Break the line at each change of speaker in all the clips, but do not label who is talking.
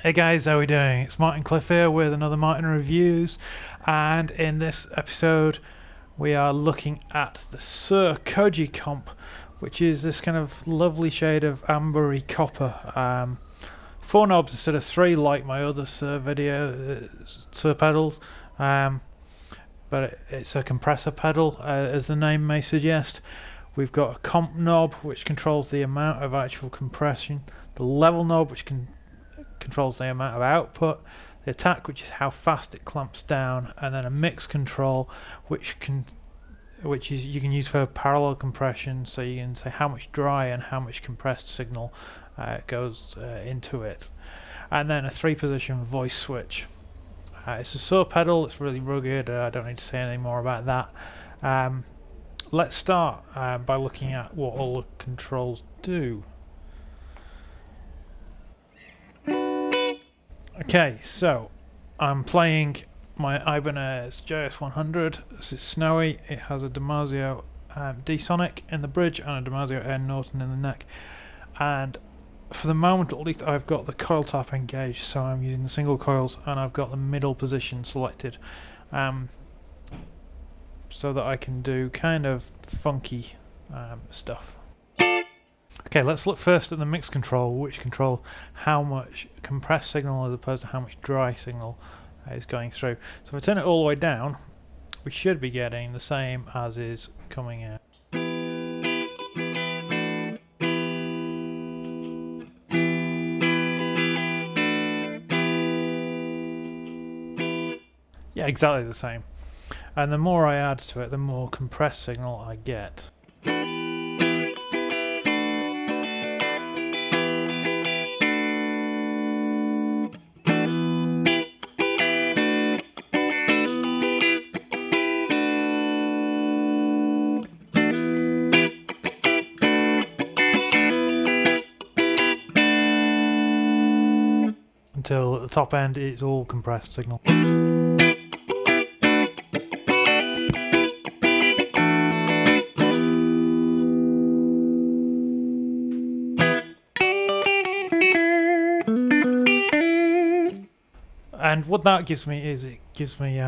Hey guys, how are we doing? It's Martin Cliffe here with another Martin Reviews, and in this episode we are looking at the Suhr Koji Comp, which is this kind of lovely shade of ambery copper. 4 knobs instead of 3 like my other Suhr pedals, but it's a compressor pedal, as the name may suggest. We've got a comp knob which controls the amount of actual compression, the level knob which controls the amount of output, the attack which is how fast it clamps down, and then a mix control which you can use for parallel compression, so you can say how much dry and how much compressed signal goes into it, and then a 3-position voice switch. It's a Suhr pedal, it's really rugged, I don't need to say anything more about that. Let's start by looking at what all the controls do. Okay, so I'm playing my Ibanez JS100. This is snowy. It has a Damasio D-Sonic in the bridge and a Damasio Air Norton in the neck. And for the moment at least, I've got the coil type engaged, so I'm using the single coils, and I've got the middle position selected, so that I can do kind of funky stuff. Okay, let's look first at the mix control, which controls how much compressed signal as opposed to how much dry signal is going through. So if I turn it all the way down, we should be getting the same as is coming out. Yeah, exactly the same. And the more I add to it, the more compressed signal I get. Until at the top end it's all compressed signal. And what that gives me is, it gives me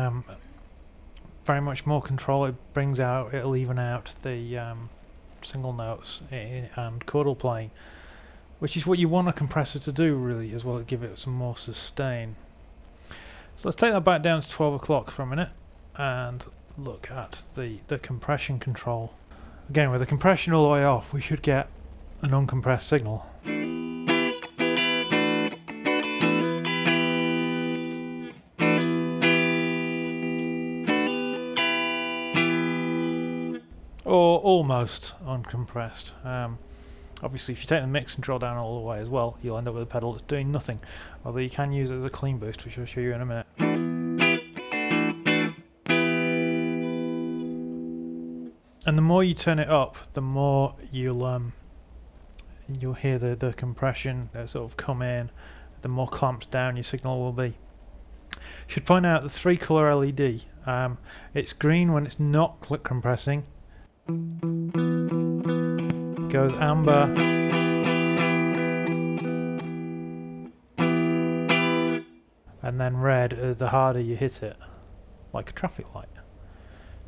very much more control. It'll even out the single notes and chordal playing, which is what you want a compressor to do really as well, to give it some more sustain. So let's take that back down to 12 o'clock for a minute and look at the compression control. Again, with the compression all the way off, we should get an uncompressed signal. Or almost uncompressed. Obviously, if you take the mix control down all the way as well, you'll end up with a pedal that's doing nothing. Although you can use it as a clean boost, which I'll show you in a minute. And the more you turn it up, the more you'll hear the compression sort of come in. The more clamped down your signal will be. Should point out the 3-color LED. It's green when it's not click compressing. Goes amber, and then red the harder you hit it, like a traffic light.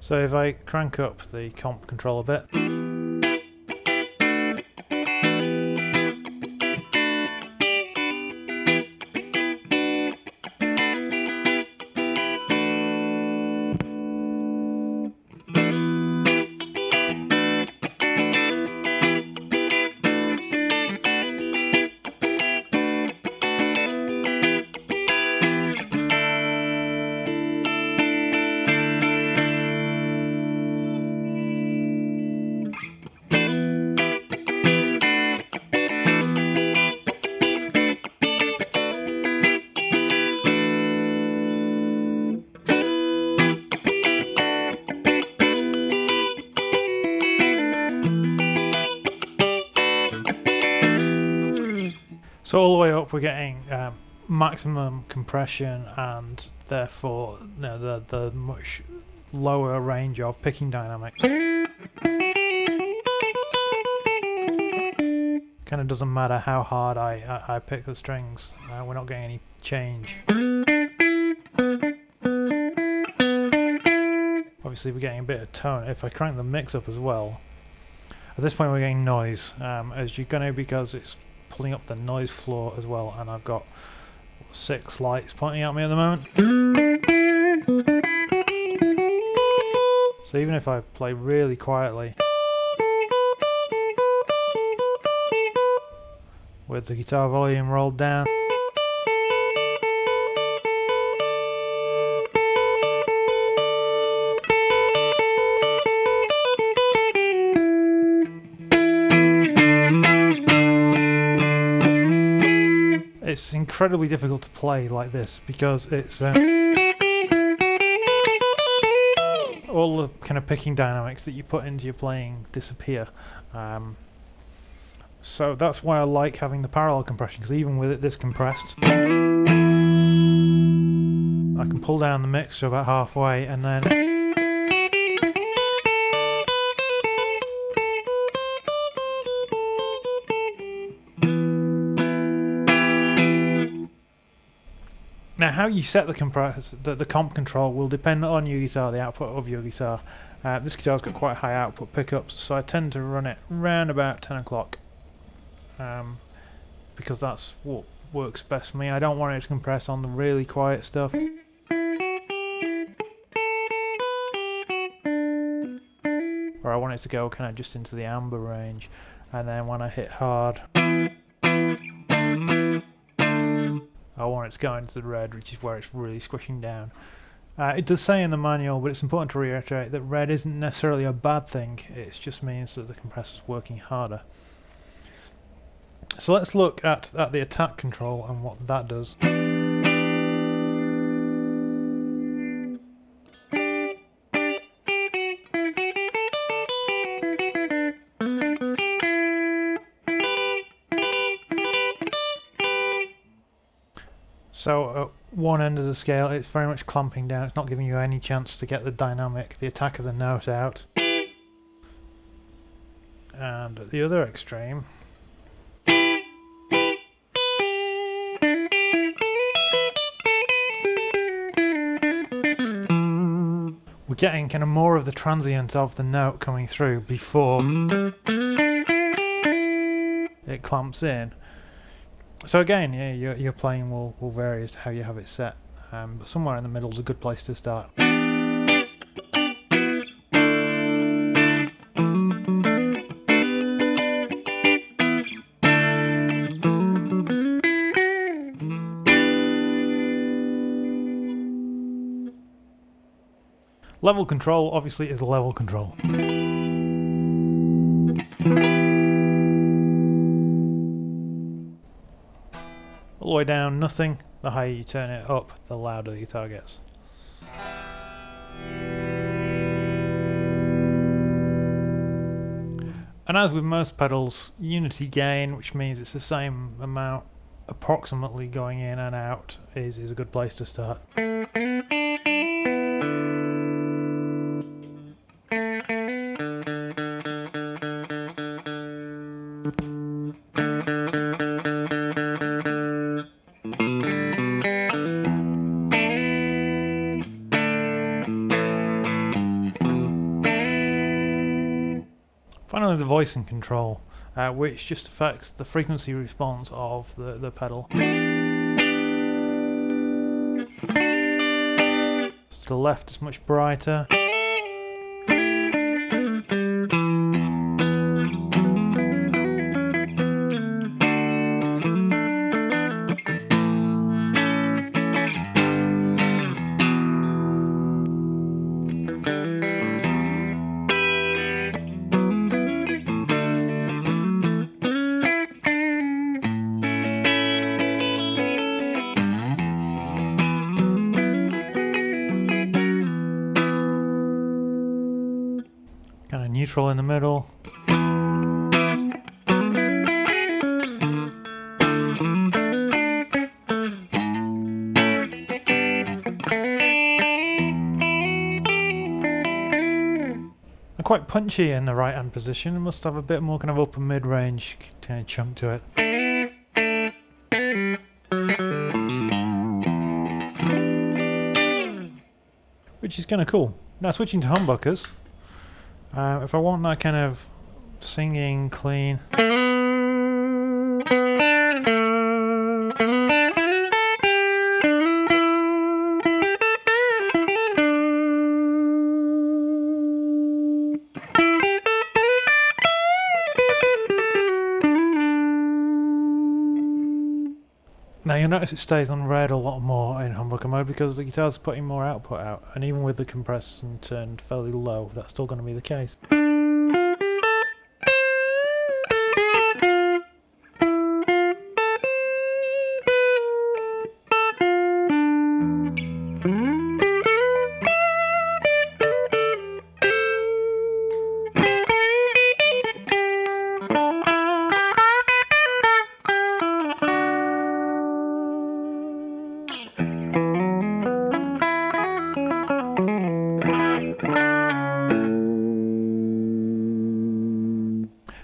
So if I crank up the comp control a bit, so all the way up we're getting maximum compression and therefore the much lower range of picking dynamic. kind of doesn't matter how hard I pick the strings. We're not getting any change. Obviously we're getting a bit of tone. If I crank the mix up as well, at this point we're getting noise, as you're going to, because it's pulling up the noise floor as well, and I've got 6 lights pointing at me at the moment. So even if I play really quietly with the guitar volume rolled down, it's incredibly difficult to play like this because it's all the kind of picking dynamics that you put into your playing disappear. So that's why I like having the parallel compression, because even with it this compressed, I can pull down the mix to about halfway and then now how you set the compressor, the comp control, will depend on your guitar, the output of your guitar. This guitar's got quite high output pickups, so I tend to run it round about 10 o'clock. Because that's what works best for me. I don't want it to compress on the really quiet stuff. Or I want it to go kind of just into the amber range, and then when I hit hard, I want it to go into the red, which is where it's really squishing down. It does say in the manual, but it's important to reiterate that red isn't necessarily a bad thing. It just means that the compressor's working harder. So let's look at the attack control and what that does. So at one end of the scale it's very much clamping down, it's not giving you any chance to get the dynamic, the attack of the note out. And at the other extreme, we're getting kind of more of the transient of the note coming through before it clamps in. So again, yeah, your playing will vary as to how you have it set, but somewhere in the middle is a good place to start. Level control obviously is level control. All the way down, nothing. The higher you turn it up, the louder the guitar gets. And as with most pedals, unity gain, which means it's the same amount approximately going in and out, is a good place to start. Finally, the voicing control, which just affects the frequency response of the pedal. To the left it's much brighter. Kind of neutral in the middle. quite punchy in the right hand position. It must have a bit more kind of upper mid range kind of chunk to it. Which is kind of cool. Now switching to humbuckers. If I want that kind of singing clean. Now you'll notice it stays on red a lot more in humbucker mode because the guitar's putting more output out, and even with the compressor turned fairly low, that's still going to be the case.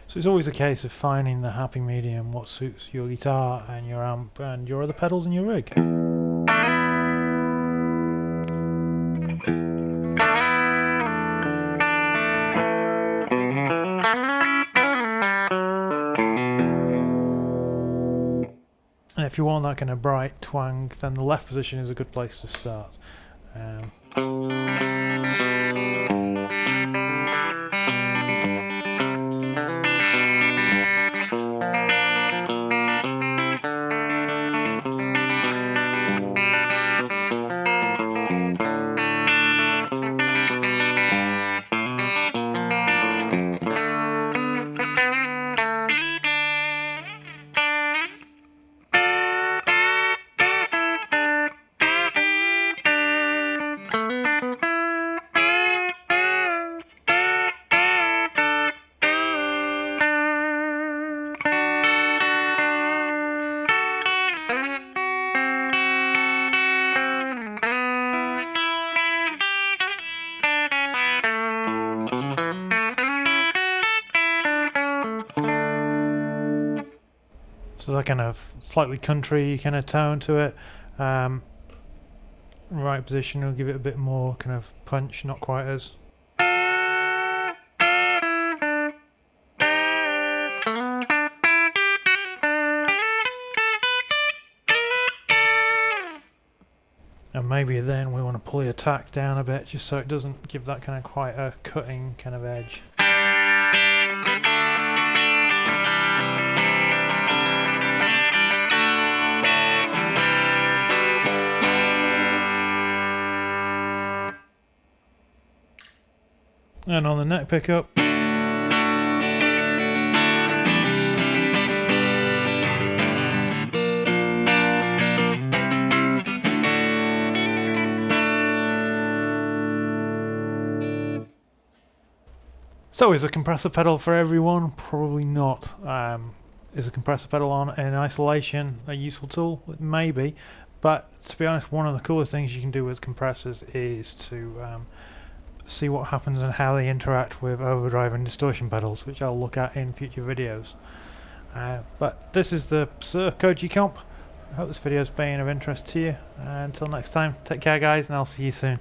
So it's always a case of finding the happy medium, what suits your guitar and your amp and your other pedals in your rig. And if you want that kind of bright twang, then the left position is a good place to start. So that kind of slightly country kind of tone to it. Right position will give it a bit more kind of punch, not quite as. And maybe then we want to pull the attack down a bit just so it doesn't give that kind of quite a cutting kind of edge. And on the neck pickup, so is a compressor pedal for everyone? Probably not. Is a compressor pedal in isolation a useful tool? Maybe, but to be honest, one of the coolest things you can do with compressors is to see what happens and how they interact with overdrive and distortion pedals, which I'll look at in future videos. But this is the Suhr Koji Comp. I hope this video has been of interest to you. Until next time, take care guys, and I'll see you soon.